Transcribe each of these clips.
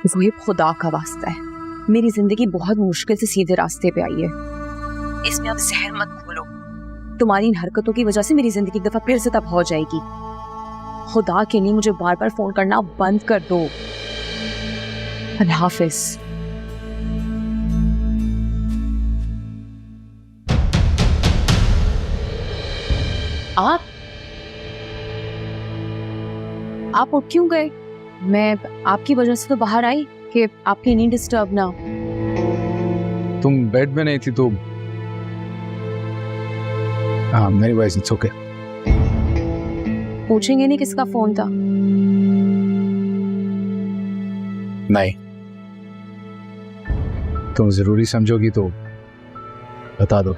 ज़ोएब, खुदा का वास्ता है, मेरी जिंदगी बहुत मुश्किल से सीधे रास्ते पे आई है, इसमें अब जहर मत घोलो। तुम्हारी इन हरकतों की वजह से मेरी जिंदगी एक दफा फिर से तबाह हो जाएगी। खुदा के लिए मुझे बार बार फोन करना बंद कर दो। अल्लाह हाफिज। आप उठ क्यों गए? मैं आपकी वजह से तो बाहर आई कि आपकी नींद डिस्टर्ब ना। तुम बेड में नहीं थी तो हाँ, मेरी वॉइस इट्स ओके। पूछेंगे नहीं किसका फोन था? नहीं, तुम जरूरी समझोगी तो बता दो।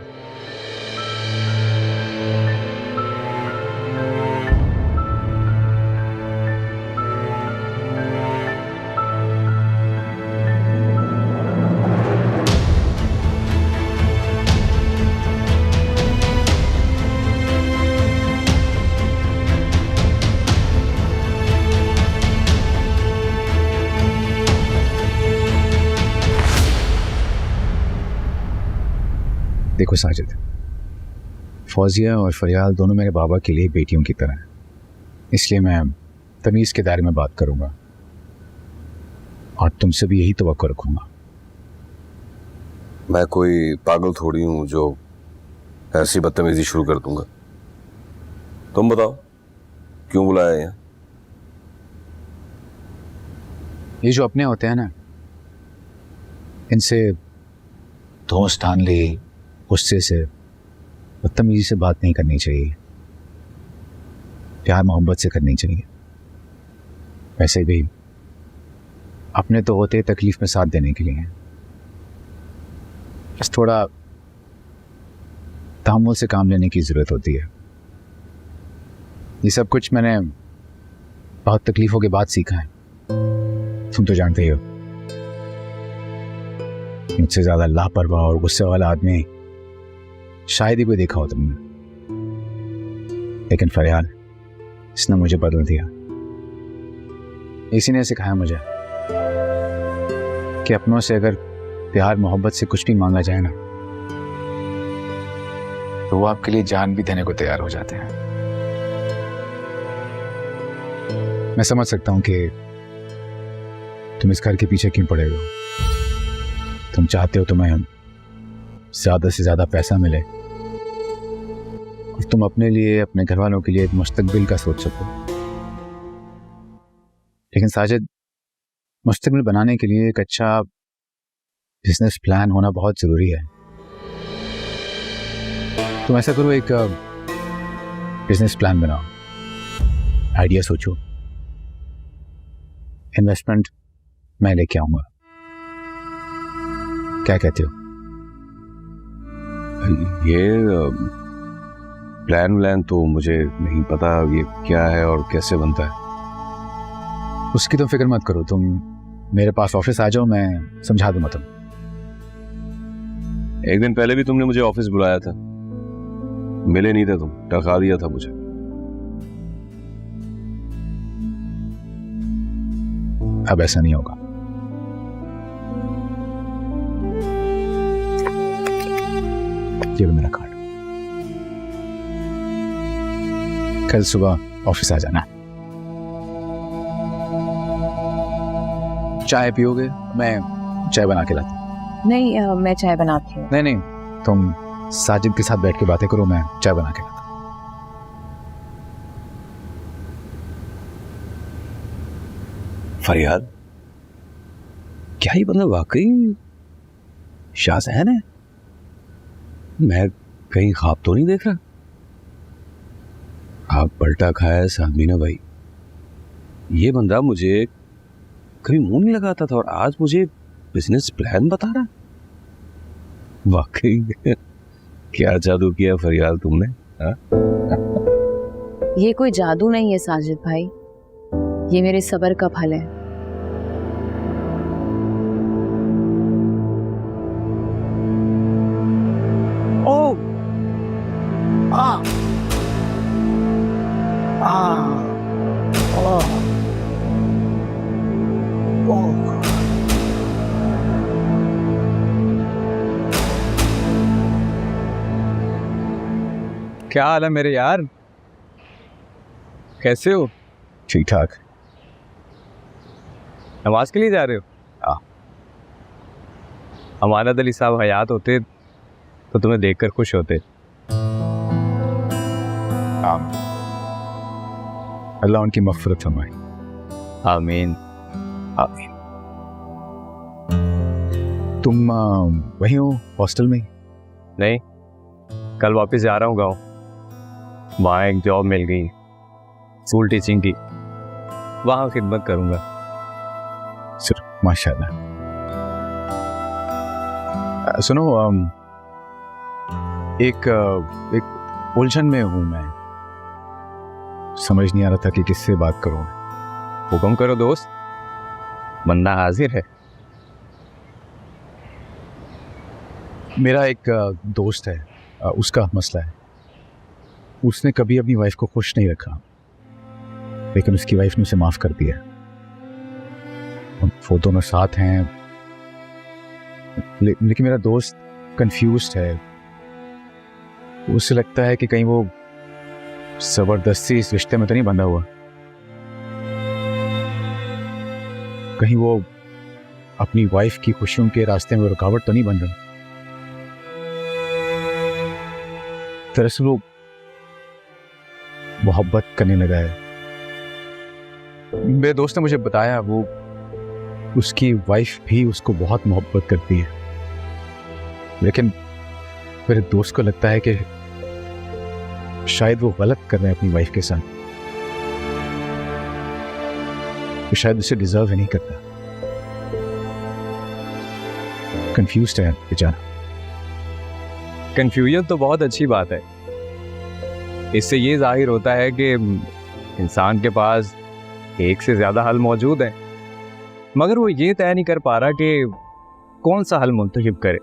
देखो साजिद, फौजिया और फरियाल दोनों मेरे बाबा के लिए बेटियों की तरह हैं, इसलिए मैं तमीज़ के दायरे में बात करूंगा और तुमसे भी यही तवक्को रखूंगा। मैं कोई पागल थोड़ी हूँ जो ऐसी बदतमीजी शुरू कर दूंगा। तुम बताओ क्यों बुलाया यहाँ? ये जो अपने होते हैं ना, इनसे दोस्तानली गुस्से से बदतमीजी से बात नहीं करनी चाहिए, प्यार मोहब्बत से करनी चाहिए। वैसे भी अपने तो होते तकलीफ में साथ देने के लिए हैं, बस थोड़ा तहम्मुल से काम लेने की ज़रूरत होती है। ये सब कुछ मैंने बहुत तकलीफ़ों के बाद सीखा है, तुम तो जानते ही हो। मुझसे ज़्यादा लापरवाह और गुस्से वाला आदमी शायद ही कोई देखा हो तुमने, लेकिन फरियाल, इसने मुझे बदल दिया। इसी ने सिखाया मुझे कि अपनों से अगर प्यार मोहब्बत से कुछ भी मांगा जाए ना, तो वो आपके लिए जान भी देने को तैयार हो जाते हैं। मैं समझ सकता हूं कि तुम इस घर के पीछे क्यों पड़े हो। तुम चाहते हो तुम्हें ज्यादा से ज्यादा पैसा मिले और तुम अपने लिए, अपने घर वालों के लिए एक मुस्तकबिल का सोच सको। लेकिन साजिद, मुस्तकबिल बनाने के लिए एक अच्छा बिजनेस प्लान होना बहुत जरूरी है। तुम ऐसा करो, एक बिजनेस प्लान बनाओ, आइडिया सोचो, इन्वेस्टमेंट मैं लेके आऊंगा। क्या कहते हो? ये प्लान तो मुझे नहीं पता ये क्या है और कैसे बनता है। उसकी तो फिक्र मत करो, तुम मेरे पास ऑफिस आ जाओ, मैं समझा दूंगा तुम। एक दिन पहले भी तुमने मुझे ऑफिस बुलाया था, मिले नहीं थे तुम, टरका दिया था मुझे। अब ऐसा नहीं होगा। ये लो मेरा कार्ड, कल सुबह ऑफिस आ जाना। चाय पियोगे? मैं चाय बना के लाता हूँ। नहीं, मैं चाय बनाती हूँ। नहीं, तुम साजिद के साथ बैठ के बातें करो, मैं चाय बना के लाता हूँ। फरियाद, क्या ये बंदा वाकई शाहजहान है? मैं कहीं ख्वाब तो नहीं देख रहा? आग पलटा खाया है इस आदमी ने भाई। ये बंदा मुझे कभी मुंह नहीं लगाता था और आज मुझे बिजनेस प्लान बता रहा। वाकई क्या जादू किया फरियाद तुमने, हा? ये कोई जादू नहीं है साजिद भाई, ये मेरे सब्र का फल है। ओ आ आ ओ क्या हाल है मेरे यार, कैसे हो? ठीक ठाक। नमाज के लिए जा रहे हो? हाँ। अमानत अली साहब हयात होते तो तुम्हें देखकर खुश होते। अल्लाह उनकी मग़फ़िरत फरमाए। आमीन आमीन। तुम वहीं हो हॉस्टल में? नहीं, कल वापस जा रहा हूँ गाँव। वहाँ एक जॉब मिल गई स्कूल टीचिंग की, वहाँ खिदमत करूँगा। सिर्फ माशाल्लाह। सुनो, एक उलझन में हूँ मैं, समझ नहीं आ रहा था कि किससे बात करूँ। हुक्म करो दोस्त, बंदा हाजिर है। मेरा एक दोस्त है, उसका मसला है। उसने कभी अपनी वाइफ को खुश नहीं रखा, लेकिन उसकी वाइफ ने उसे माफ कर दिया। वो दोनों साथ हैं, लेकिन मेरा दोस्त कंफ्यूज्ड है। उसे लगता है कि कहीं वो जबरदस्ती इस रिश्ते में तो नहीं बंधा हुआ, कहीं वो अपनी वाइफ की खुशियों के रास्ते में रुकावट तो नहीं बन रहा। दरअसल वो मोहब्बत करने लगा है। मेरे दोस्त ने मुझे बताया वो उसकी वाइफ भी उसको बहुत मोहब्बत करती है, लेकिन मेरे दोस्त को लगता है कि शायद वो गलत कर रहे हैं अपनी वाइफ के साथ। वो शायद उसे डिजर्व ही नहीं करता। कंफ्यूज्ड है बेचारा। कंफ्यूजन तो बहुत अच्छी बात है। इससे ये जाहिर होता है कि इंसान के पास एक से ज़्यादा हल मौजूद है, मगर वो ये तय नहीं कर पा रहा कि कौन सा हल मुंतखब करे।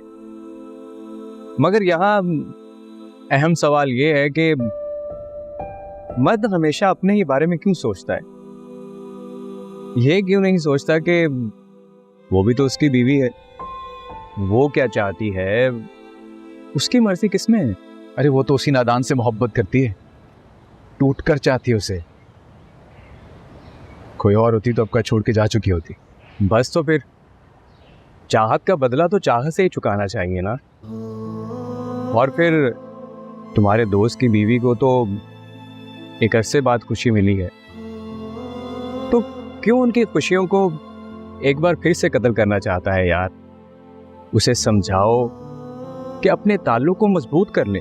मगर यहाँ अहम सवाल ये है कि मर्द हमेशा अपने ही बारे में क्यों सोचता है? ये क्यों नहीं सोचता कि वो भी तो उसकी बीवी है, वो क्या चाहती है, उसकी मर्जी किसमें है? अरे वो तो उसी नादान से मोहब्बत करती है, टूट कर चाहती है उसे। कोई और होती तो अब का छोड़ के जा चुकी होती। बस तो फिर चाहत का बदला तो चाहत से ही चुकाना चाहिए ना। और फिर तुम्हारे दोस्त की बीवी को तो एक अरसे बाद खुशी मिली है, तो क्यों उनकी खुशियों को एक बार फिर से कत्ल करना चाहता है यार? उसे समझाओ कि अपने ताल्लुक को मजबूत कर ले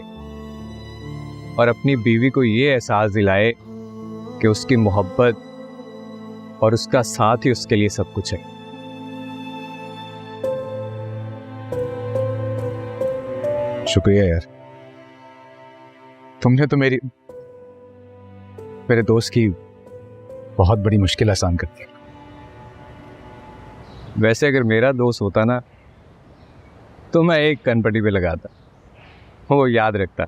और अपनी बीवी को ये एहसास दिलाए कि उसकी मोहब्बत और उसका साथ ही उसके लिए सब कुछ है। शुक्रिया यार, तुमने तो मेरे दोस्त की बहुत बड़ी मुश्किल आसान कर दी। वैसे अगर मेरा दोस्त होता ना तो मैं एक कनपट्टी पे लगाता, वो याद रखता।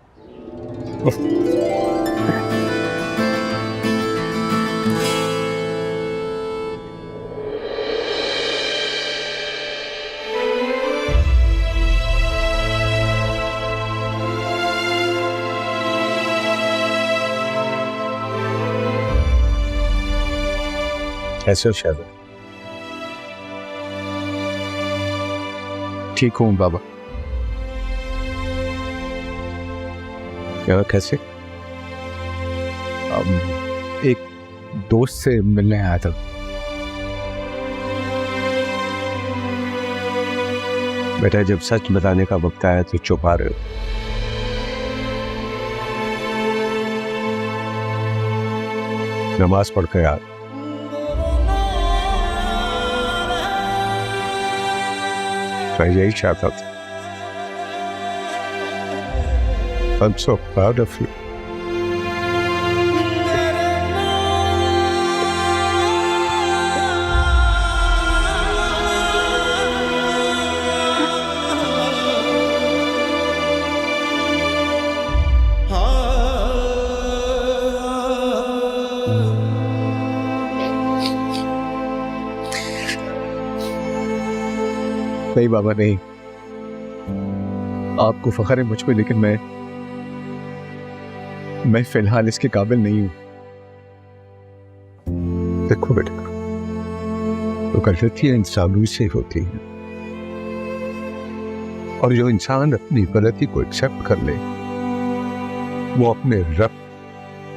कैसे हो शहज़ाद? ठीक हूँ बाबा। क्या कैसे? एक दोस्त से मिलने आया था। बेटा जब सच बताने का वक्त आया तो छुपा रहे हो। नमाज पढ़ कर यार। मैं यही चाहता था। I'm so proud of you. नहीं बाबा नहीं, आपको फख्र है मुझ पे, लेकिन मैं फिलहाल इसके काबिल नहीं हूं। देखो बेटा, तो गलतियां इंसानों से होती हैं, और जो इंसान अपनी गलती को एक्सेप्ट कर ले वो अपने रब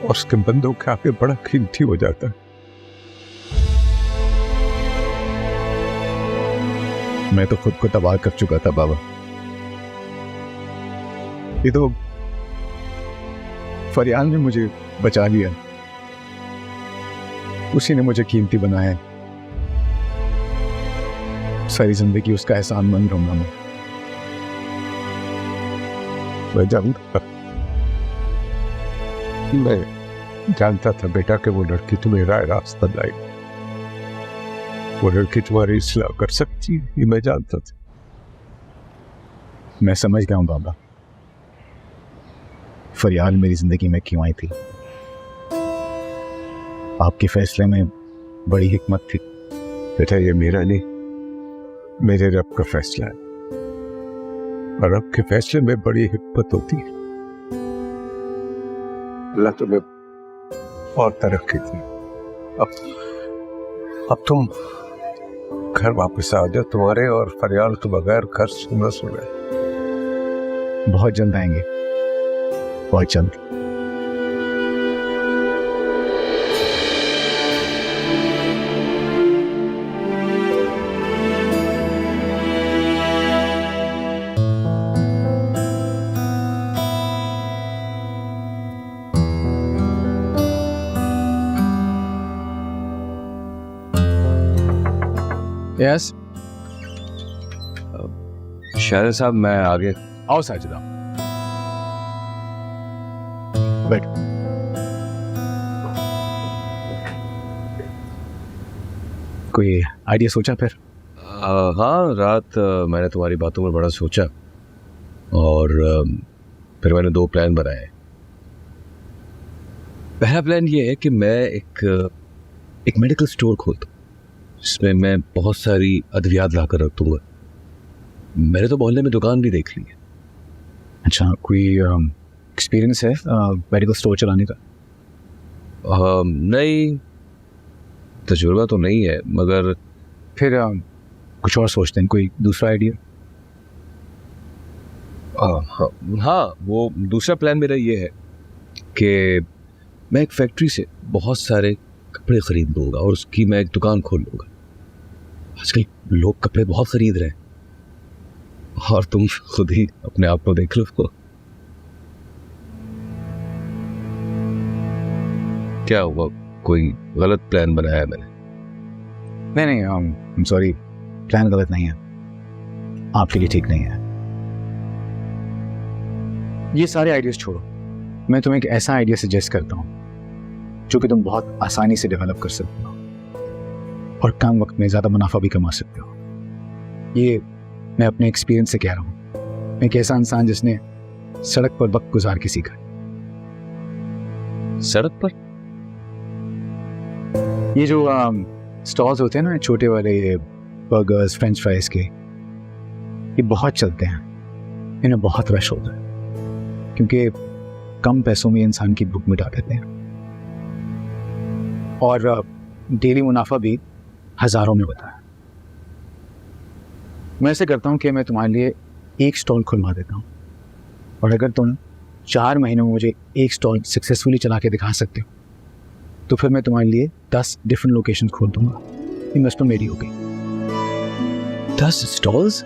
और उसके बंदों के आगे बड़ा कीमती हो जाता है। मैं तो खुद को तबाह कर चुका था बाबा। ये तो फरियाल ने मुझे बचा लिया, उसी ने मुझे कीमती बनाया। सारी जिंदगी उसका एहसान मंद रहूंगा मैं जानता था बेटा कि वो लड़की तुम्हें रास्ता लाई, वो लड़की तुम्हारी इस्लाह कर सकती है, ये मैं जानता था। मैं समझ गया हूं बाबा, फरियाल मेरी जिंदगी में क्यों आई थी। आपके फैसले में बड़ी हिकमत थी। बेटा ये मेरा नहीं, मेरे रब का फैसला है, और रब के फैसले में बड़ी हिकमत होती है। अल्लाह तुम्हें और तरक्की दी। अब तुम घर वापस आ जाओ, तुम्हारे और फरियाल के बगैर घर सुना सुना। बहुत जल्द आएंगे, बहुत जल्द। यस शायद साहब, मैं आगे। आओ साजिद, आओ बैठ। कोई आइडिया सोचा फिर? हाँ, रात मैंने तुम्हारी बातों में बड़ा सोचा, और फिर मैंने 2 प्लान बनाए। पहला प्लान ये है कि मैं एक मेडिकल स्टोर खोलता हूँ, जिसमें मैं बहुत सारी अद्वियात ला कर रख दूंगा। मैंने तो मोहल्ले में दुकान भी देख ली है। अच्छा, कोई एक्सपीरियंस है मेडिकल स्टोर चलाने का? नहीं, तजुर्बा तो नहीं है, मगर फिर कुछ और सोचते हैं, कोई दूसरा आइडिया? हाँ, वो दूसरा प्लान मेरा ये है कि मैं एक फैक्ट्री से बहुत सारे कपड़े खरीद लूँगा और उसकी मैं एक दुकान खोल लूँगा। आजकल लोग कपड़े बहुत खरीद रहे हैं, और तुम खुद ही अपने आप को देख लो। क्या हुआ, कोई गलत प्लान बनाया मैंने? नहीं, आई एम सॉरी, प्लान गलत नहीं है, आपके लिए ठीक नहीं है। ये सारे आइडियाज छोड़ो, मैं तुम्हें एक ऐसा आइडिया सजेस्ट करता हूँ जो कि तुम बहुत आसानी से डेवलप कर सकते हो और कम वक्त में ज़्यादा मुनाफा भी कमा सकते हो। ये मैं अपने एक्सपीरियंस से कह रहा हूँ। मैं एक ऐसा इंसान जिसने सड़क पर वक्त गुजार के सीखा। सड़क पर? ये जो स्टॉल्स होते हैं ना, छोटे वाले बर्गर्स, फ्रेंच फ्राइज के, ये बहुत चलते हैं, इन्हें बहुत रश होता है, क्योंकि कम पैसों में इंसान की भूख मिटा देते हैं, और डेली मुनाफा भी हज़ारों में होता है। मैं ऐसे करता हूँ कि मैं तुम्हारे लिए एक स्टॉल खुलवा देता हूँ, और अगर तुम 4 महीनों में मुझे एक स्टॉल सक्सेसफुली चला के दिखा सकते हो तो फिर मैं तुम्हारे लिए 10 डिफरेंट लोकेशन खोल दूंगा। इन्वेस्टमेंट मेरी हो गई। 10 स्टॉल्स,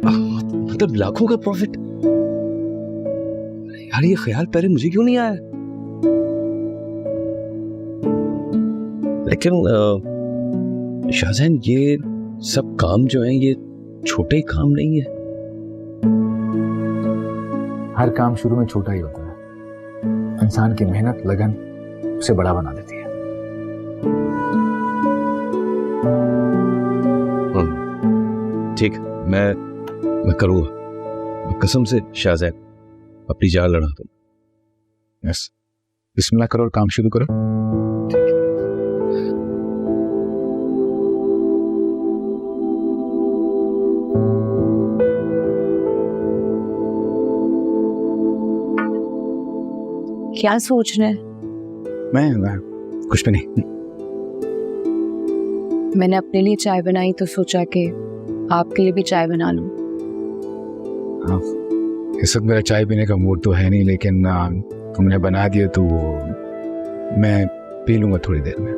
मतलब लाखों का प्रॉफिट। यार, ये ख्याल पहले मुझे क्यों नहीं आया? लेकिन शाहजहान, ये सब काम जो हैं, ये छोटे काम नहीं है। हर काम शुरू में छोटा ही होता है, इंसान की मेहनत, लगन उसे बड़ा बना देती है। ठीक, मैं करूँगा, कसम से शाहजहान, अपनी जान लड़ा तुम। यस, बिस्मिल्लाह करो और काम शुरू करो। क्या सोच रहे हैं? मैं कुछ भी नहीं। मैंने अपने लिए चाय बनाई तो सोचा कि आपके लिए भी चाय बना लूं। हाँ, इस वक्त मेरा चाय पीने का मूड तो है नहीं, लेकिन तुमने बना दिया तो मैं पी लूंगा थोड़ी देर में।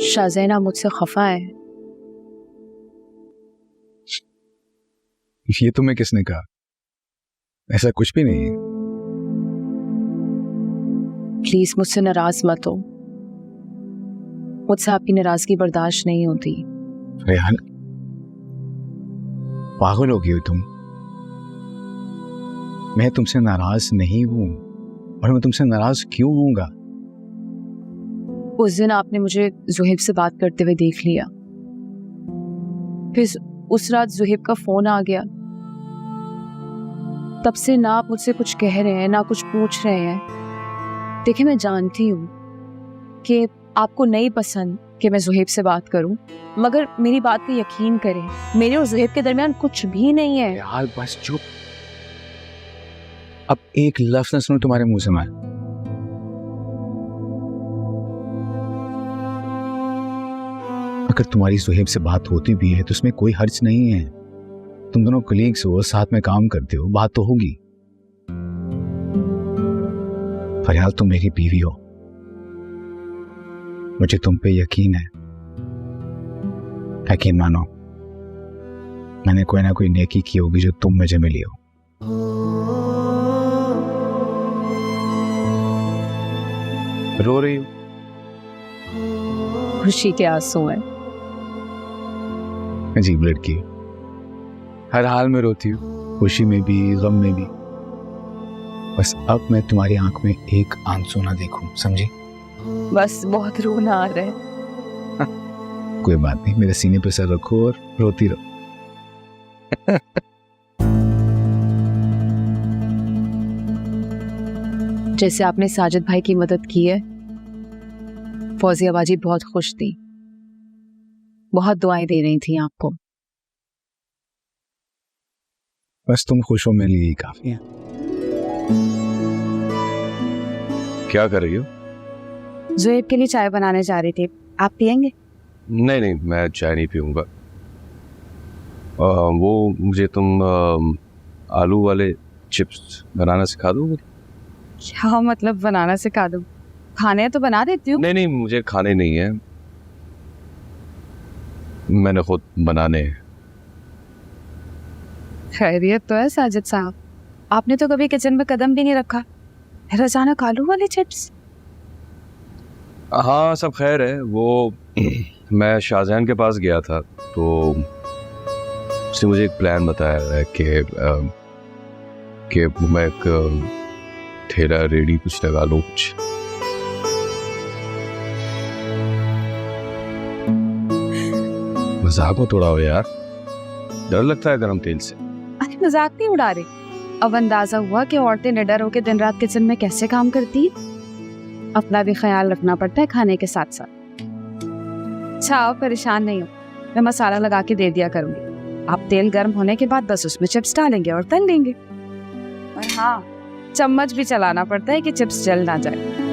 शाज़ैना मुझसे खफा है। ये तुम्हें किसने कहा? ऐसा कुछ भी नहीं है। प्लीज मुझसे नाराज मत हो, मुझसे आपकी नाराजगी बर्दाश्त नहीं होती। रेहान, पागल हो गई हो तुम। मैं तुमसे नाराज नहीं हूं, और मैं तुमसे नाराज क्यों होऊंगा? उस दिन आपने मुझे ज़ुहैब से बात करते हुए देख लिया, फिर उस रात ज़ुहैब का फोन आ गया। तब से ना आप मुझसे कुछ कह रहे हैं ना कुछ पूछ रहे हैं। देखिए, मैं जानती हूँ कि आपको नहीं पसंद कि मैं ज़ुहैब से बात करूं, मगर मेरी बात पे यकीन करें, मेरे और ज़ुहैब के दरमियान कुछ भी नहीं है। यार बस चुप। अब एक लफ्ज न सुनो तुम्हारे मुंह से। मैं अगर तुम्हारी ज़ुहैब से बात होती भी है तो उसमें कोई हर्ज नहीं है। तुम दोनों कलीग्स हो, साथ में काम करते हो, बात तो होगी। फरियाल, तुम मेरी बीवी हो, मुझे तुम पे यकीन है। यकीन मानो, मैंने कोई ना कोई नेकी की होगी जो तुम मुझे मिली हो। रो रही हो? खुशी के आंसू हैं। अजीब लड़की हो, हर हाल में रोती हो, खुशी में भी गम में भी। बस अब मैं तुम्हारी आंख में एक आंसू ना देखूं, समझी? बस बहुत रोना आ रहा है। कोई बात नहीं, मेरे सीने पे सर रखो और रोती रहो। जैसे आपने साजिद भाई की मदद की है, फौजिया बाजी बहुत खुश थी, बहुत दुआएं दे रही थी आपको। बस तुम खुश हो, मेरे लिए काफी है। क्या कर रही हो? ज़ुहैब के लिए चाय बनाने जा रही थी, आप पियेंगे? नहीं नहीं, मैं चाय नहीं पीऊंगा। वो मुझे तुम आलू वाले चिप्स बनाना सिखा दोगे? क्या मतलब बनाना सिखा दूं? खाने तो बना देती हूँ। नहीं नहीं, मुझे खाने नहीं है, मैंने खुद बनाने हैं। खैरियत तो है साजिद साहब, आपने तो कभी किचन में कदम भी नहीं रखा, फिर अचानक आलू वाले चिप्स। हाँ सब खैर है। वो मैं शाहजहान के पास गया था तो उसने मुझे एक प्लान बताया है कि मैं एक ठेला रेडी कुछ लगा लूँ कुछ। मजाक मत उड़ाओ यार, डर लगता है गरम तेल से। अरे मजाक नहीं उड़ा रहे, अब अंदाजा हुआ कि औरतें निडर होकर दिन रात किचन में कैसे काम करती है। अपना भी ख्याल रखना पड़ता है खाने के साथ साथ। अच्छा आप परेशान नहीं हो, मैं मसाला लगा के दे दिया करूंगी, आप तेल गर्म होने के बाद बस उसमें चिप्स डालेंगे और तल लेंगे। और हाँ, चम्मच भी चलाना पड़ता है कि चिप्स जल ना जाए।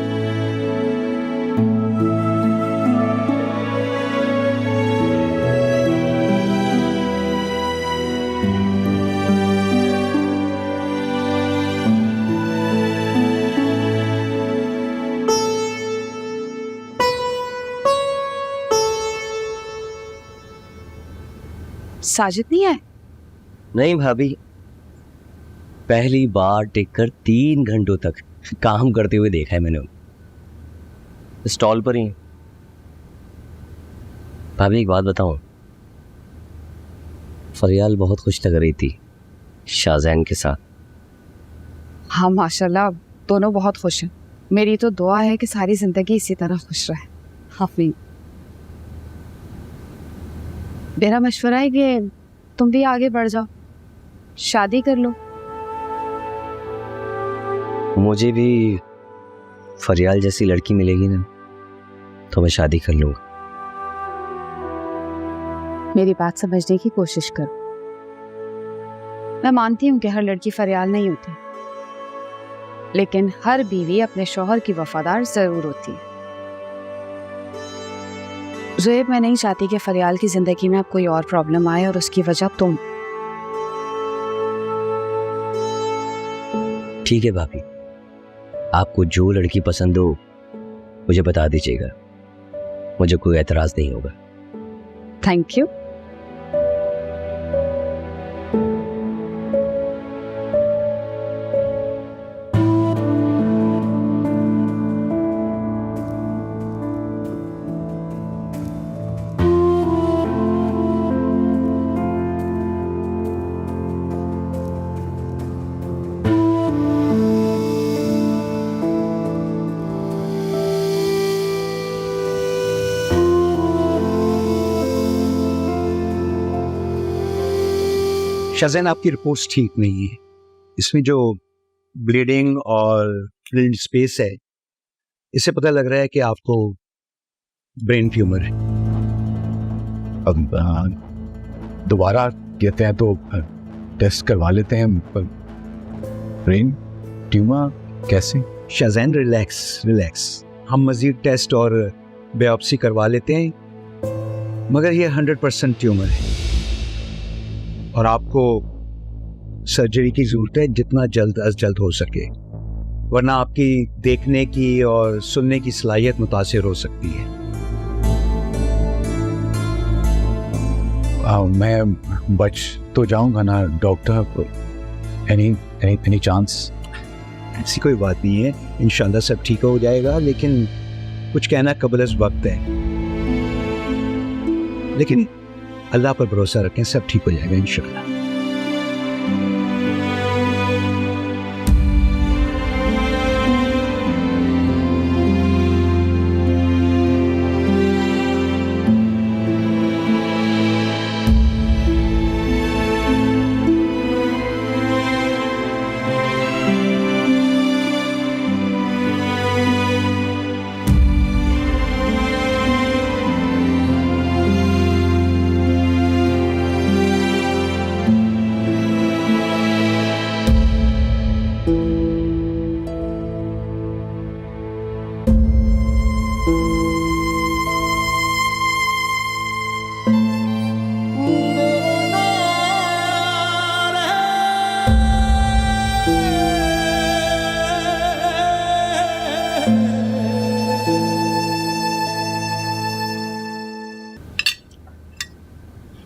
साजिद नहीं है? नहीं भाभी, पहली बार टिककर 3 घंटों तक काम करते हुए देखा है मैंने उन्हें, स्टॉल पर ही। भाभी एक बात बताऊं, फरियाल बहुत खुश लग रही थी शाहजहान के साथ। हाँ माशाल्लाह, दोनों बहुत खुश हैं। मेरी तो दुआ है कि सारी जिंदगी इसी तरह खुश रहे। हाफिज। मेरा मशवरा है कि तुम भी आगे बढ़ जाओ, शादी कर लो। मुझे भी फरियाल जैसी लड़की मिलेगी ना तो मैं शादी कर लूंगा। मेरी बात समझने की कोशिश करो। मैं मानती हूँ कि हर लड़की फरियाल नहीं होती, लेकिन हर बीवी अपने शौहर की वफादार जरूर होती है। ज़ुएब, मैं नहीं चाहती कि फरियाल की जिंदगी में अब कोई और प्रॉब्लम आए और उसकी वजह तुम। ठीक है भाभी, आपको जो लड़की पसंद हो मुझे बता दीजिएगा, मुझे कोई एतराज नहीं होगा। Thank you. शाहज़ैन, आपकी रिपोर्ट्स ठीक नहीं है। इसमें जो ब्लीडिंग और फिल्ड स्पेस है, इससे पता लग रहा है कि आपको ब्रेन ट्यूमर है। अब दोबारा कहते हैं तो टेस्ट करवा लेते हैं। ब्रेन ट्यूमर कैसे? शाहज़ैन, रिलैक्स रिलैक्स, हम मज़ीद टेस्ट और बायोप्सी करवा लेते हैं, मगर ये 100% ट्यूमर है और आपको सर्जरी की ज़रूरत है जितना जल्द अज जल्द हो सके, वरना आपकी देखने की और सुनने की सलाहियत मुतासिर हो सकती है। मैं बच तो जाऊंगा ना डॉक्टर? Any chance? ऐसी कोई बात नहीं है, इंशाल्लाह सब ठीक हो जाएगा, लेकिन कुछ कहना कबल वक्त है। लेकिन अल्लाह पर भरोसा रखें, सब ठीक हो जाएगा इंशाल्लाह।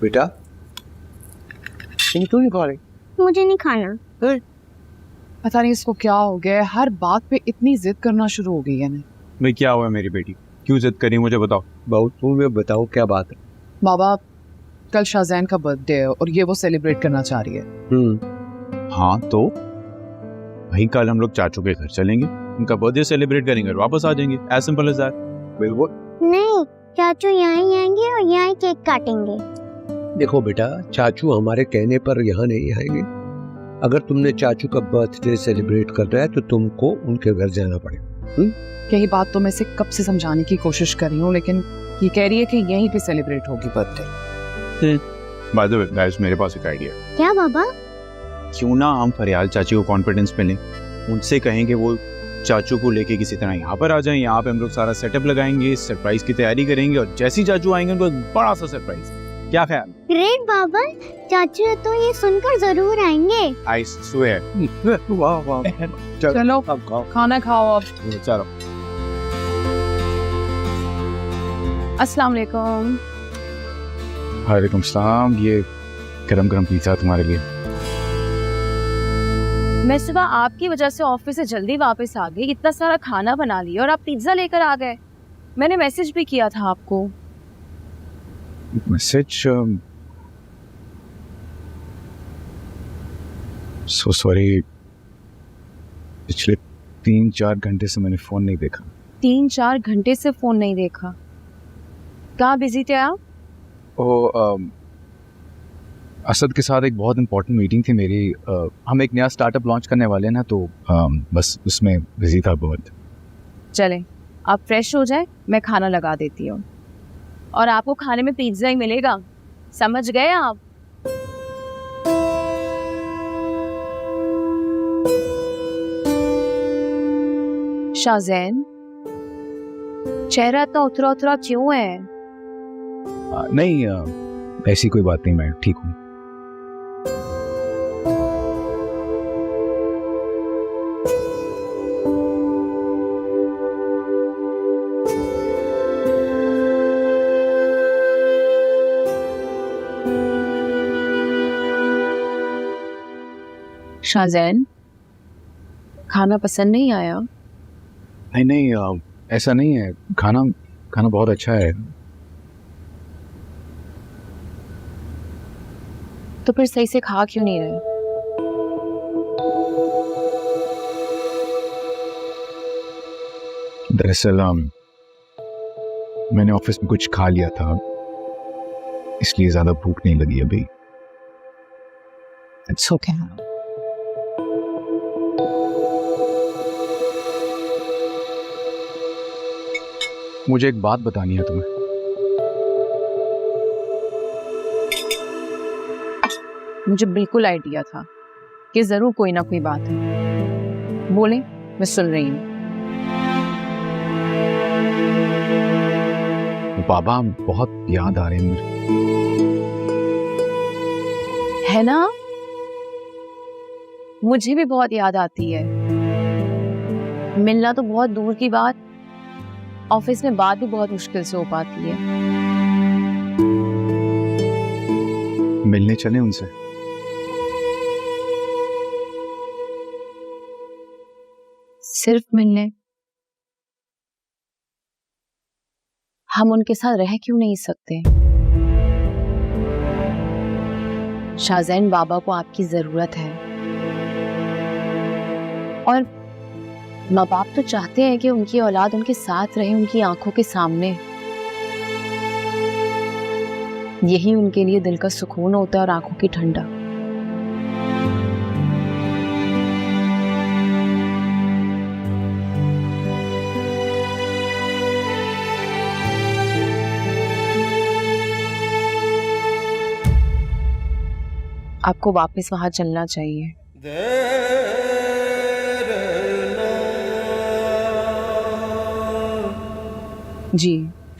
बेटा, क्यों नहीं खा रही? मुझे नहीं खाना। पता नहीं इसको क्या हो गया है, हर बात पे इतनी जिद करना शुरू हो गई है ना। भाई क्या हुआ मेरी बेटी, क्यों जिद करी, मुझे बताओ। बहुत तुम्हें बताओ क्या बात है। बाबा, कल शाहज़ैन का बर्थडे है और ये वो सेलिब्रेट करना चाह रही है। हाँ तो भाई कल हम लोग चाचू के घर चलेंगे, उनका बर्थडे सेलिब्रेट करेंगे और वापस आ जाएंगे, एज सिंपल एज दैट। बिल्कुल नहीं, चाचू यहाँ ही आएंगे और यहाँ ही केक काटेंगे। देखो बेटा, चाचू हमारे कहने पर यहाँ नहीं आएंगे। अगर तुमने चाचू का बर्थडे सेलिब्रेट करना है तो तुमको उनके घर जाना पड़ेगा। यही बात तो मैं इसे कब से समझाने की कोशिश कर रही हूँ, लेकिन ये कह रही है कि यहीं पे सेलिब्रेट होगी birthday. By the way guys, मेरे पास एक आइडिया। क्या बाबा? क्यों ना हम फरियाल चाची को कॉन्फिडेंस में लें, उनसे कहेंगे वो चाचू को लेके किसी तरह यहाँ पर आ जाएं, यहाँ पे हम लोग सारा सेटअप लगाएंगे, सरप्राइज की तैयारी करेंगे और जैसे ही चाचू आएंगे उनको बड़ा सा सरप्राइज। क्या ख्याल? ग्रेट बाबा, चाचू तो ये सुनकर जरूर आएंगे। I swear. वाह वाह, चलो खाना खाओ अब। चलो। अस्सलाम वालेकुम। वालेकुम सलाम। ये गरम गरम पिज़्ज़ा तुम्हारे लिए। मैं सुबह आपकी वजह से ऑफिस से जल्दी वापस आ गई, इतना सारा खाना बना लिया और आप पिज्जा लेकर आ गए। मैंने मैसेज भी किया था आपको। मैसेज? सो सॉरी, पिछले 3-4 घंटे से मैंने फोन नहीं देखा। 3-4 घंटे से फोन नहीं देखा? कहाँ बिजी थे आप? असद के साथ एक बहुत इंपॉर्टेंट मीटिंग थी मेरी। हम एक नया स्टार्टअप लॉन्च करने वाले हैं ना, तो बस उसमें बिजी था बहुत। चले आप फ्रेश हो जाए, मैं खाना लगा देती हूँ और आपको खाने में पिज्जा ही मिलेगा। समझ गए आप? शाज़ैन, चेहरा इतना उतरा उतरा क्यों है? नहीं, ऐसी कोई बात नहीं, मैं ठीक हूँ। शाज़ैन, खाना पसंद नहीं आया? नहीं नहीं, ऐसा नहीं है, खाना खाना बहुत अच्छा है। तो फिर सही से खा क्यों नहीं रहे? दरअसल मैंने ऑफिस में कुछ खा लिया था, इसलिए ज्यादा भूख नहीं लगी अभी। It's okay. मुझे एक बात बतानी है तुम्हें। मुझे बिल्कुल आइडिया था कि जरूर कोई ना कोई बात है। बोले, मैं सुन रही हूँ। बाबा बहुत याद आ रहे हैं मुझे। है ना? मुझे भी बहुत याद आती है। मिलना तो बहुत दूर की बात, ऑफिस में बात भी बहुत मुश्किल से हो पाती है। मिलने चले उनसे। सिर्फ मिलने? हम उनके साथ रह क्यों नहीं सकते? शाज़ैन, बाबा को आपकी जरूरत है और माँ बाप तो चाहते हैं कि उनकी औलाद उनके साथ रहे, उनकी आंखों के सामने। यही उनके लिए दिल का सुकून होता है और आंखों की ठंडा। आपको वापस वहां चलना चाहिए। जी,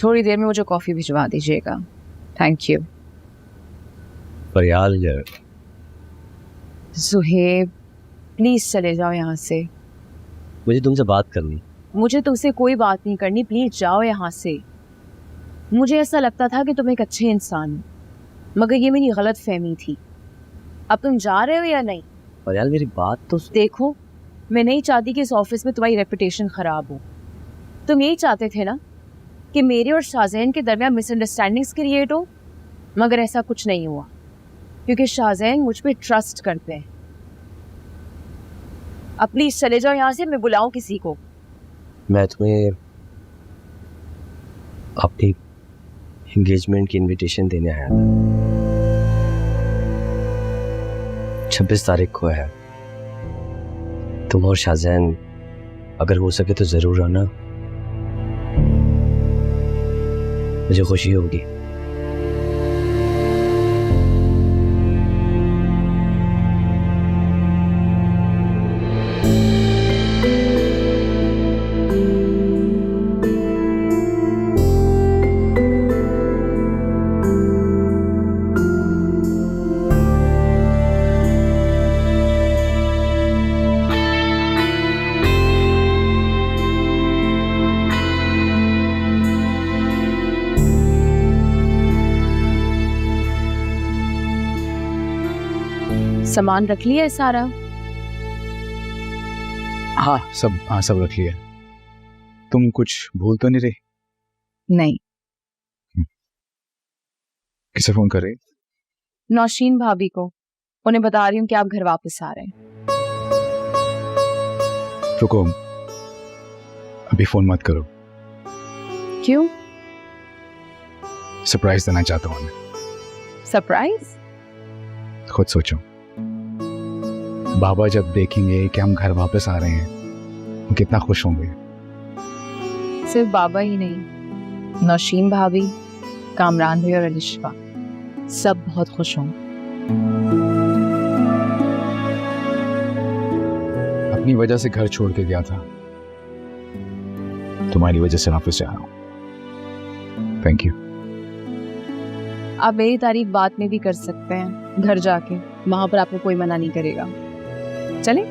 थोड़ी देर में मुझे कॉफी भिजवा दीजिएगा। Thank you. Fariyal, Suhaib, please चले जाओ यहाँ से। मुझे तुमसे बात करनी। मुझे तुमसे कोई बात नहीं करनी, प्लीज जाओ यहाँ से। मुझे ऐसा लगता था कि तुम एक अच्छे इंसान हो, मगर ये मेरी गलत फहमी थी। अब तुम जा रहे हो या नहीं? फरियाल, मेरी बात तो देखो, मैं नहीं चाहती कि इस ऑफिस में तुम्हारी रेपुटेशन खराब हो। तुम यही चाहते थे ना कि मेरे और शाज़ैन के दरमियान मिसअंडरस्टैंडिंग्स क्रिएट हो, मगर ऐसा कुछ नहीं हुआ क्योंकि शाज़ैन मुझ पे ट्रस्ट करते हैं। अब प्लीज चले जाओ यहाँ से, मैं बुलाऊं किसी को? मैं तुम्हें अपनी एंगेजमेंट की इनविटेशन देने आया था। 26 तारीख को है। तुम और शाज़ैन अगर हो सके तो जरूर आना, मुझे खुशी होगी। सामान रख लिया है सारा? हाँ सब रख लिया। तुम कुछ भूल तो नहीं रही? नहीं। किसे फोन कर रही? नौशीन भाभी को। उन्हें बता रही हूँ कि आप घर वापस आ रहे हैं। रुको, अभी फोन मत करो। क्यों? सरप्राइज देना चाहता हूँ मैं। सरप्राइज? खुद सोचो, बाबा जब देखेंगे कि हम घर वापस आ रहे हैं, वो कितना खुश होंगे। सिर्फ बाबा ही नहीं, नौशीन भाभी, कामरान भाई और अलिशा, सब बहुत खुश हों। अपनी वजह से घर छोड़ के गया था, तुम्हारी वजह से वापस जा रहा हूँ। Thank you. आप मेरी तारीफ बात में भी कर सकते हैं, घर जाके, वहां पर आपको कोई मना नहीं करेगा। चले?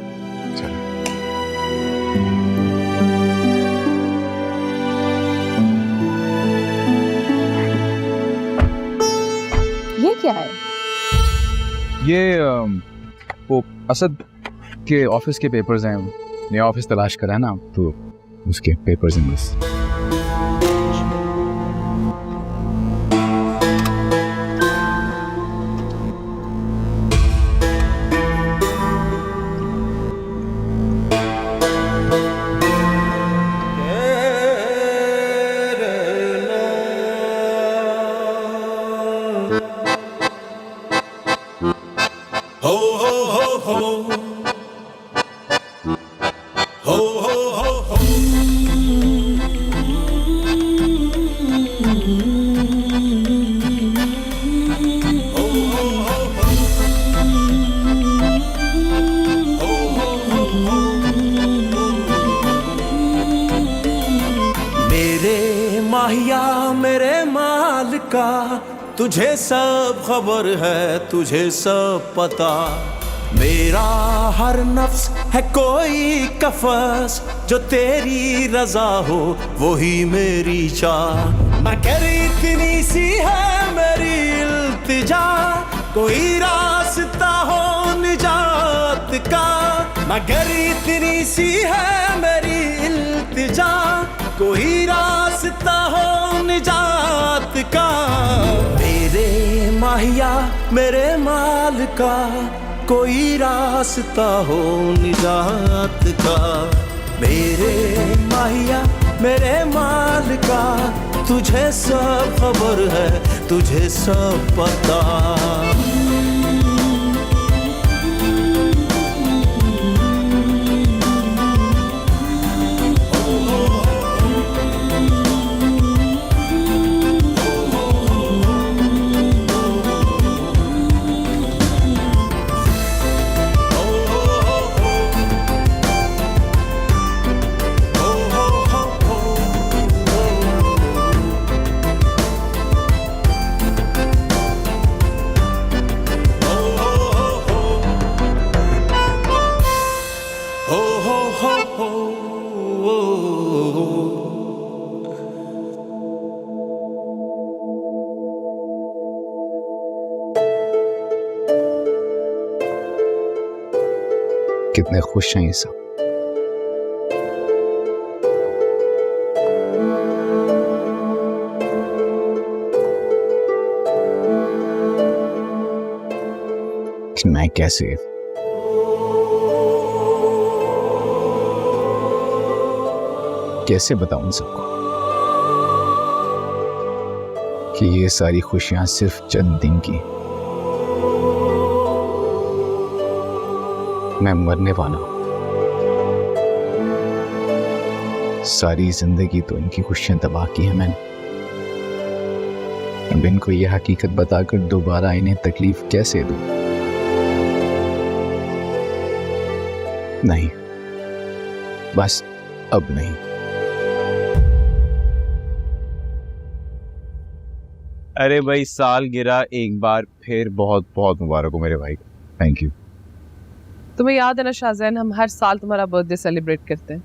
ये क्या है? ये वो असद के ऑफिस के पेपर्स हैं। नया ऑफिस तलाश करा है ना, तो उसके पेपर्स हैं बस। तुझे सब खबर है, तुझे सब पता, मेरा हर नफ्स है कोई कफस, जो तेरी रजा हो वही मेरी चाह। मगर इतनी सी है मेरी इल्तिजा, कोई रास्ता हो निजात का। मगर इतनी सी है मेरी इल्तिजा, कोई रास्ता हो निजात का। मेरे माहिया मेरे माल का, कोई रास्ता हो निजात का। मेरे माहिया मेरे माल का, तुझे सब खबर है, तुझे सब पता। कितने खुश हैं ये सब। कि मैं कैसे बताऊं सबको कि ये सारी खुशियां सिर्फ चंद दिन की। मैं मरने वाला हूं। सारी जिंदगी तो इनकी खुशियां तबाह की है मैंने। अब इनको यह हकीकत बताकर दोबारा इन्हें तकलीफ कैसे दूं? नहीं, बस अब नहीं। अरे भाई, साल गिरा एक बार फिर, बहुत बहुत मुबारक हो मेरे भाई। Thank you. तुम्हें याद है ना शाहजैन, हम हर साल तुम्हारा बर्थडे सेलिब्रेट करते हैं।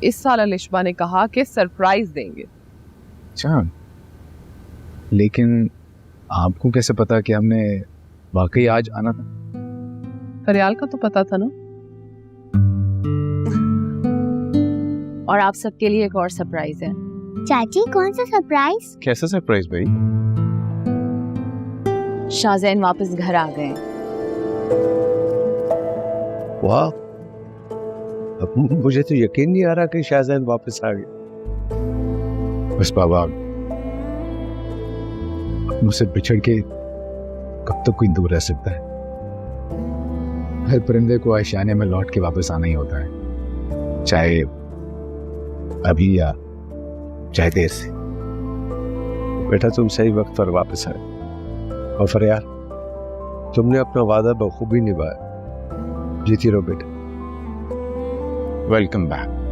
इस साल अलिशबा ने कहा कि सरप्राइज देंगे। अच्छा, लेकिन आपको कैसे पता कि हमने वाकई आज आना था? फरियाल का तो पता था ना। और आप सबके लिए एक और सरप्राइज है। चाची, कौन सा सरप्राइज? कैसा सरप्राइज भाई? शाहजैन वापस घर आ गए। वाह, अब मुझे तो यकीन नहीं आ रहा कि शाहजैन वापस आ गए। बस बाबा, मुझसे बिछड़ के कब तक कोई दूर रह सकता है? हर परिंदे को आशियाने में लौट के वापस आना ही होता है, चाहे अभी या चाहे देर से। बेटा, तुम सही वक्त पर वापस आए। और फरियाद, तुमने अपना वादा बखूबी निभाया। जीती रहो बेटा। Welcome back.